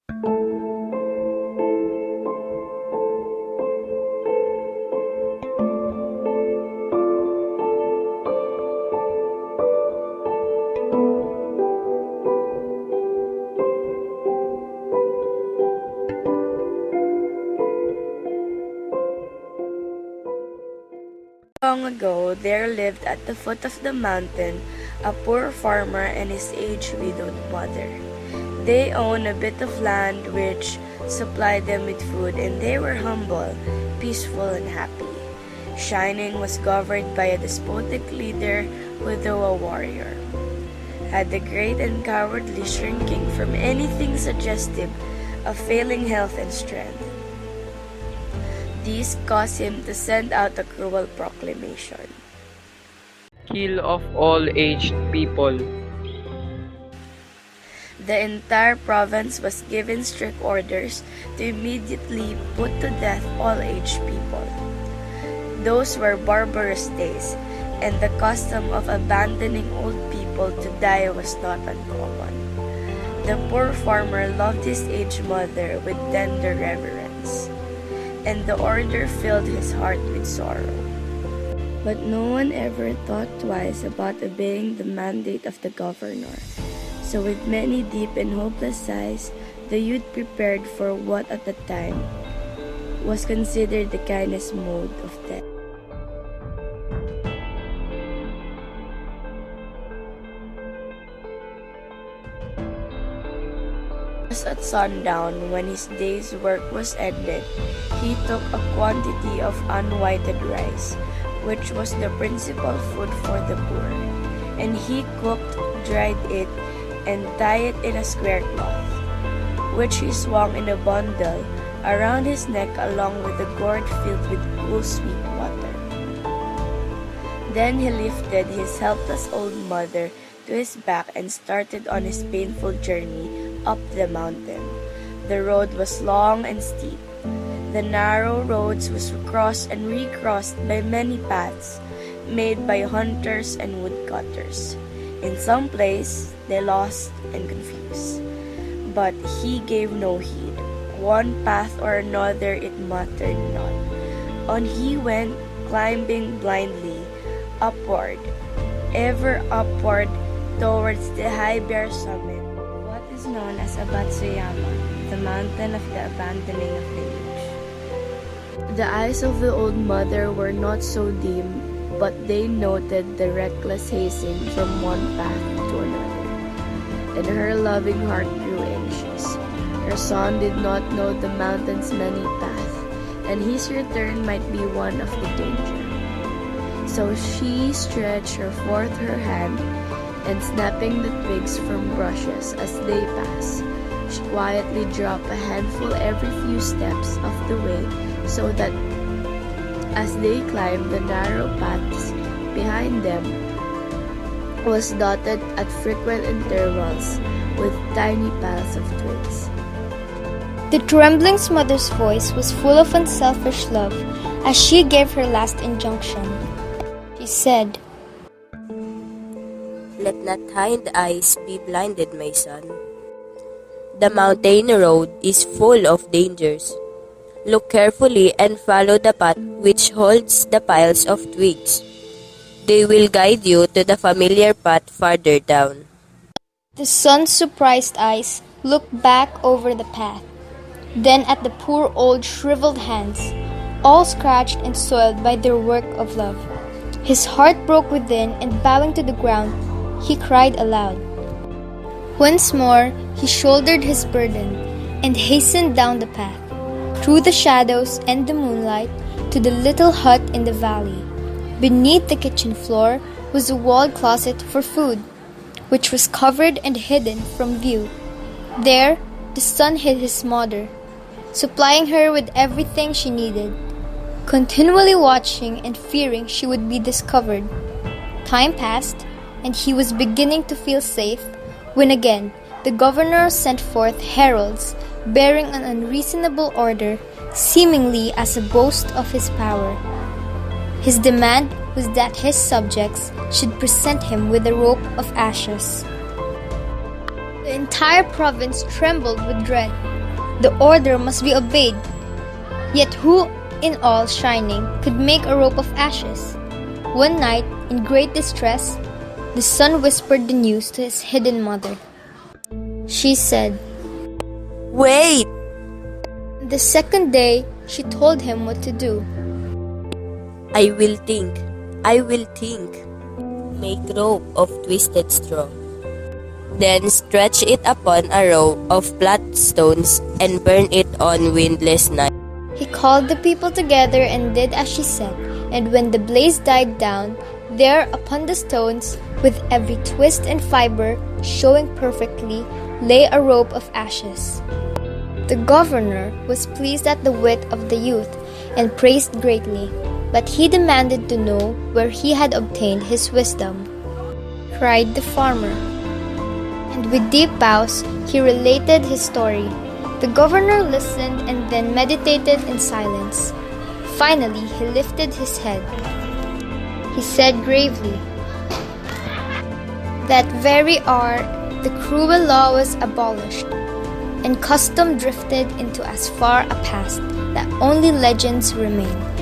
Long ago, there lived at the foot of the mountain a poor farmer and his aged widowed mother. They owned a bit of land which supplied them with food, and they were humble, peaceful, and happy. Shining was governed by a despotic leader who, though a warrior, had the great and cowardly shrinking from anything suggestive of failing health and strength. This caused him to send out a cruel proclamation. Kill of all aged people. The entire province was given strict orders to immediately put to death all aged people. Those were barbarous days, and the custom of abandoning old people to die was not uncommon. The poor farmer loved his aged mother with tender reverence, and the order filled his heart with sorrow. But no one ever thought twice about obeying the mandate of the governor. So with many deep and hopeless sighs, the youth prepared for what at the time was considered the kindest mode of death. Just at sundown, when his day's work was ended, he took a quantity of unwhited rice, which was the principal food for the poor, and he cooked, dried it, and tied it in a square cloth, which he swung in a bundle around his neck along with a gourd filled with cool sweet water. Then he lifted his helpless old mother to his back and started on his painful journey up the mountain. The road was long and steep. The narrow roads was crossed and recrossed by many paths made by hunters and woodcutters. In some places, they lost and confused. But he gave no heed. One path or another it mattered not. On he went, climbing blindly, upward, ever upward, towards the high bare summit, what is known as Abatsuyama, the mountain of the abandoning of the aged. The eyes of the old mother were not so dim, but they noted the reckless hastening from one path to another, and her loving heart grew anxious. Her son did not know the mountain's many paths, and his return might be one of the danger. So she stretched forth her hand, and snapping the twigs from bushes as they passed, she quietly dropped a handful every few steps of the way, so that as they climbed the narrow paths behind them was dotted at frequent intervals with tiny piles of twigs. The trembling mother's voice was full of unselfish love as she gave her last injunction. She said, "Let not hind eyes be blinded, my son. The mountain road is full of dangers. Look carefully and follow the path which holds the piles of twigs. They will guide you to the familiar path farther down." The son's surprised eyes looked back over the path, then at the poor old shriveled hands, all scratched and soiled by their work of love. His heart broke within, and bowing to the ground, he cried aloud. Once more, he shouldered his burden and hastened down the path, through the shadows and the moonlight, to the little hut in the valley. Beneath the kitchen floor was a walled closet for food, which was covered and hidden from view. There, the son hid his mother, supplying her with everything she needed, continually watching and fearing she would be discovered. Time passed, and he was beginning to feel safe, when again the governor sent forth heralds bearing an unreasonable order, seemingly as a boast of his power. His demand was that his subjects should present him with a rope of ashes. The entire province trembled with dread. The order must be obeyed. Yet who in all shining could make a rope of ashes? One night, in great distress, the son whispered the news to his hidden mother. She said, Wait! The second day, she told him what to do. I will think. I will think. Make rope of twisted straw. Then stretch it upon a row of flat stones and burn it on windless night. He called the people together and did as she said, and when the blaze died down, there upon the stones, with every twist and fiber showing perfectly, lay a rope of ashes. The governor was pleased at the wit of the youth and praised greatly, but he demanded to know where he had obtained his wisdom. Cried the farmer. And with deep bows he related his story. The governor listened and then meditated in silence. Finally he lifted his head. He said gravely, That very hour the cruel law was abolished, and custom drifted into as far a past that only legends remain.